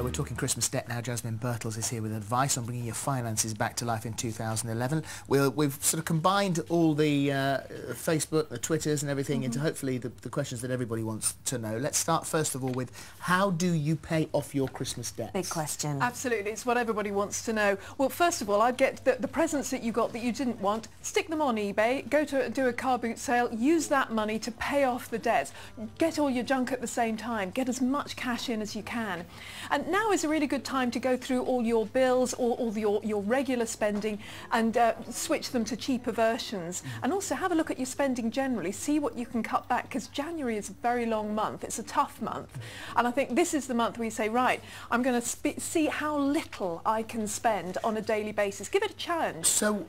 We're talking Christmas debt now. Jasmine Birtles is here with advice on bringing your finances back to life in 2011. We've sort of combined all the Facebook, the Twitters and everything into hopefully the questions that everybody wants to know. Let's start first of all with, how do you pay off your Christmas debts? Big question. Absolutely, it's what everybody wants to know. Well, first of all, I'd get the presents that you got that you didn't want, stick them on eBay, go to do a car boot sale, use that money to pay off the debts. Get all your junk at the same time, get as much cash in as you can. And now is a really good time to go through all your bills, all your regular spending, and switch them to cheaper versions. And also have a look at your spending generally, see what you can cut back, because January is a very long month, it's a tough month. And I think this is the month where you say, right, I'm going to see how little I can spend on a daily basis. Give it a challenge. So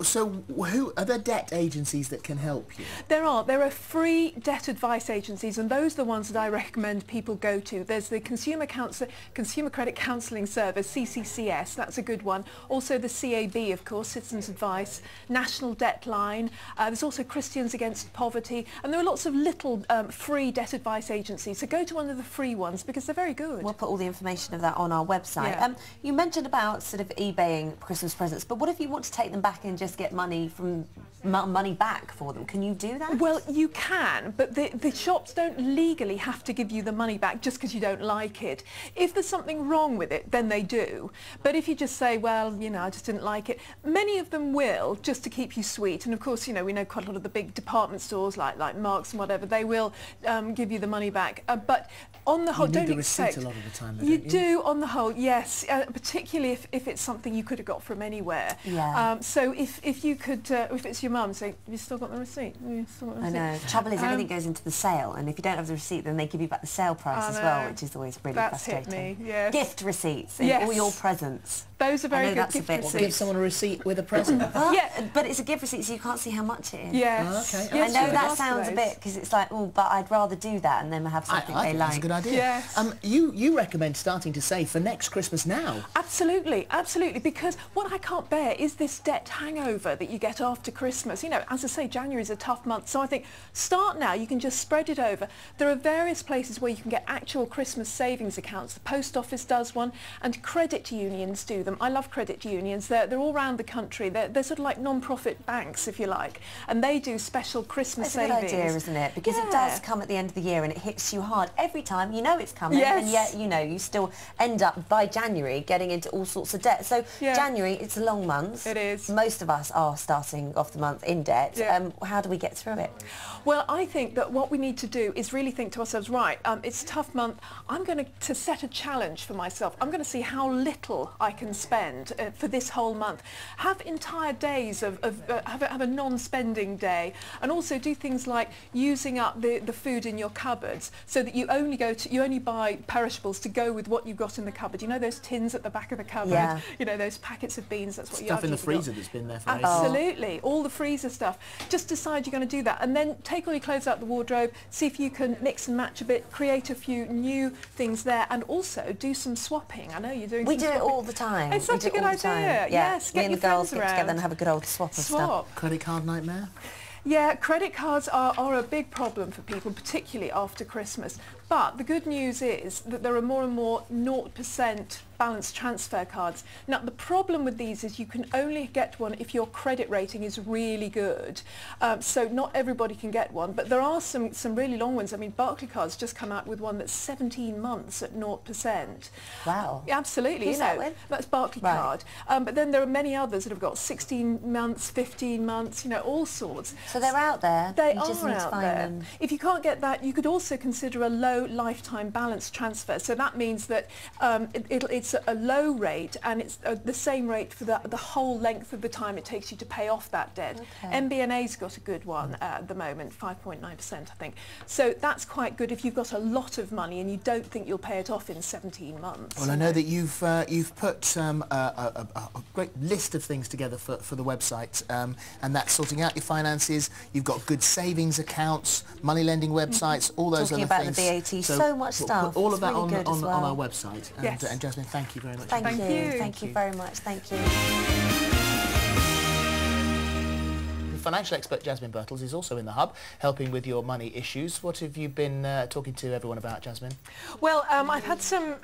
who are there debt agencies that can help you? There are free debt advice agencies, and those are the ones that I recommend people go to. There's the Consumer Credit Counselling Service, CCCS, that's a good one. Also the CAB, of course, Citizens Advice, National Debt Line. There's also Christians Against Poverty, and there are lots of little free debt advice agencies. So go to one of the free ones because they're very good. We'll put all the information of that on our website. Yeah. You mentioned about sort of eBaying Christmas presents, but what if you want to take them back and just get money back for them? Can you do that? Well, you can, but the shops don't legally have to give you the money back just because you don't like it. If there's something wrong with it, then they do. But if you just say, well, you know, I just didn't like it, many of them will, just to keep you sweet. And of course, you know, we know quite a lot of the big department stores like Marks and whatever, they will give you the money back. But on the whole, don't expect... You need the receipt a lot of the time, though, you don't you? do, on the whole, yes, particularly if it's something you could have got from anywhere. Yeah. So if you could, if it's your mum, say, have you still got the receipt? I know. The trouble is everything goes into the sale, and if you don't have the receipt, then they give you back the sale price as well, which is always really frustrating. Hit me, yes. Gift receipts and all your presents. Those are very good gift receipts. Give someone a receipt with a present. Yeah, but it's a gift receipt, so you can't see how much it is. Yes. Oh, okay. Yes, I know that sounds a bit, because it's like, oh, but I'd rather do that and then have something I they think like. that's a good idea. Yes. You recommend starting to save for next Christmas now? Absolutely, absolutely, because what I can't bear is this debt hangover that you get after Christmas. You know, as I say, January is a tough month, so I think start now. You can just spread it over. There are various places where you can get actual Christmas savings accounts. The post office does one, and credit unions do them. I love credit unions. They're all around the country. They're sort of like non-profit banks, if you like, and they do special Christmas savings. It's a good idea, isn't it? Because it does come at the end of the year and it hits you hard every time. You know it's coming, and yet, you know, you still end up by January getting into all sorts of debt. So January, it's a long month. It is. Most of us are starting off the month in debt. How do we get through it? Well, I think that what we need to do is really think to ourselves, right, it's a tough month. I'm going to set a challenge for myself. I'm going to see how little I can spend for this whole month. Have entire days have a non-spending day, and also do things like using up the food in your cupboards, so that you only buy perishables to go with what you've got in the cupboard. You know those tins at the back of the cupboard? Yeah. You know, those packets of beans, that's what you Stuff in the freezer that's been there for ages. Absolutely, all the freezer stuff. Just decide you're going to do that, and then take all your clothes out the wardrobe, see if you can mix and match a bit, create a few new things there, and also do some swapping. I know you're doing We some do it swapping. all the time. It's such a good idea. Yes, me get and your the girls friends get together around. and have a good old swap of stuff. Credit card nightmare? Yeah, credit cards are a big problem for people, particularly after Christmas. But the good news is that there are more and more 0% balance transfer cards. Now, the problem with these is you can only get one if your credit rating is really good. So not everybody can get one, but there are some really long ones. I mean, Barclaycard's just come out with one that's 17 months at 0%. Wow. Yeah, absolutely. Who's that with? That's Barclaycard. Right. But then there are many others that have got 16 months, 15 months, you know, all sorts. So they're out there. They you are just need to out find there. them. If you can't get that, you could also consider a low lifetime balance transfer. So that means that it's a low rate, and it's the same rate for the whole length of the time it takes you to pay off that debt. Okay. MBNA's got a good one at the moment, 5.9%, I think. So that's quite good if you've got a lot of money and you don't think you'll pay it off in 17 months. Well, I know that you've put a great list of things together for the website, and that's sorting out your finances. You've got good savings accounts, money lending websites, all those Talking other about things. the VAT, so much stuff. Put all of It's that really good as well. on our website. And Jasmine, thank you very much. Thank you. you. Thank you very much. Thank you. financial expert Jasmine Birtles is also in the hub, helping with your money issues. What have you been talking to everyone about, Jasmine? Well, I've had some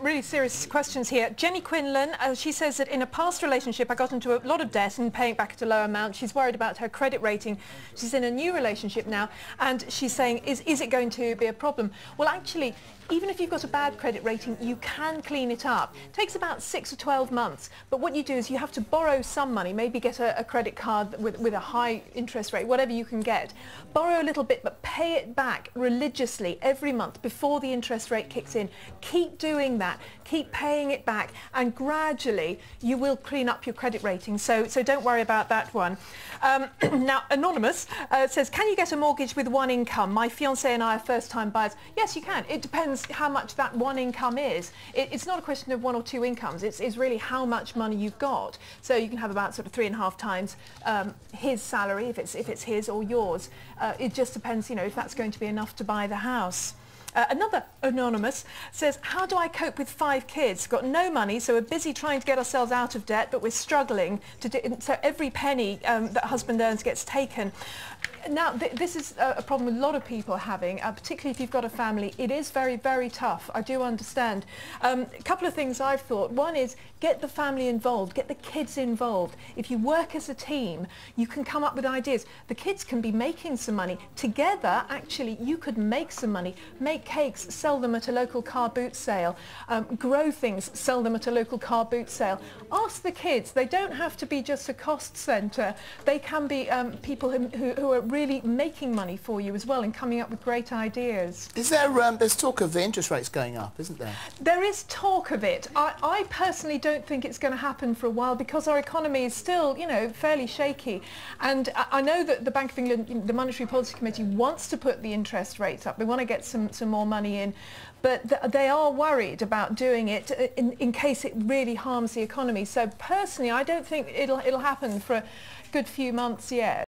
really serious questions here. Jenny Quinlan, she says that in a past relationship I got into a lot of debt and paying back at a low amount. She's worried about her credit rating. She's in a new relationship now, and she's saying, is it going to be a problem? Well, actually, even if you've got a bad credit rating, you can clean it up. It takes about 6 or 12 months, but what you do is you have to borrow some money, maybe get a credit card with a high interest rate, whatever you can get. Borrow a little bit, but pay it back religiously every month before the interest rate kicks in. Keep doing that, keep paying it back, and gradually you will clean up your credit rating, so don't worry about that one. Now, Anonymous says, can you get a mortgage with one income? My fiancé and I are first-time buyers. Yes, you can. It depends how much that one income is. It's not a question of one or two incomes. It's really how much money you've got. So you can have about sort of 3.5 times his salary if it's his or yours. It just depends, you know, if that's going to be enough to buy the house. Another Anonymous says, how do I cope with 5 kids? Got no money, so we're busy trying to get ourselves out of debt, but we're struggling to do, so every penny that husband earns gets taken. Now, this is a problem a lot of people are having, particularly if you've got a family. It is very, very tough. I do understand. A couple of things I've thought. One is get the family involved, get the kids involved. If you work as a team, you can come up with ideas. The kids can be making some money. Together, actually, you could make some money. Make cakes, sell them at a local car boot sale. Grow things, sell them at a local car boot sale. Ask the kids. They don't have to be just a cost centre. They can be people who are really making money for you as well and coming up with great ideas. Is there, there's talk of the interest rates going up, isn't there? There is talk of it. I personally don't think it's going to happen for a while because our economy is still, you know, fairly shaky. And I know that the Bank of England, the Monetary Policy Committee, wants to put the interest rates up. They want to get some more money in. But they are worried about doing it in case it really harms the economy. So personally, I don't think it'll happen for a good few months yet.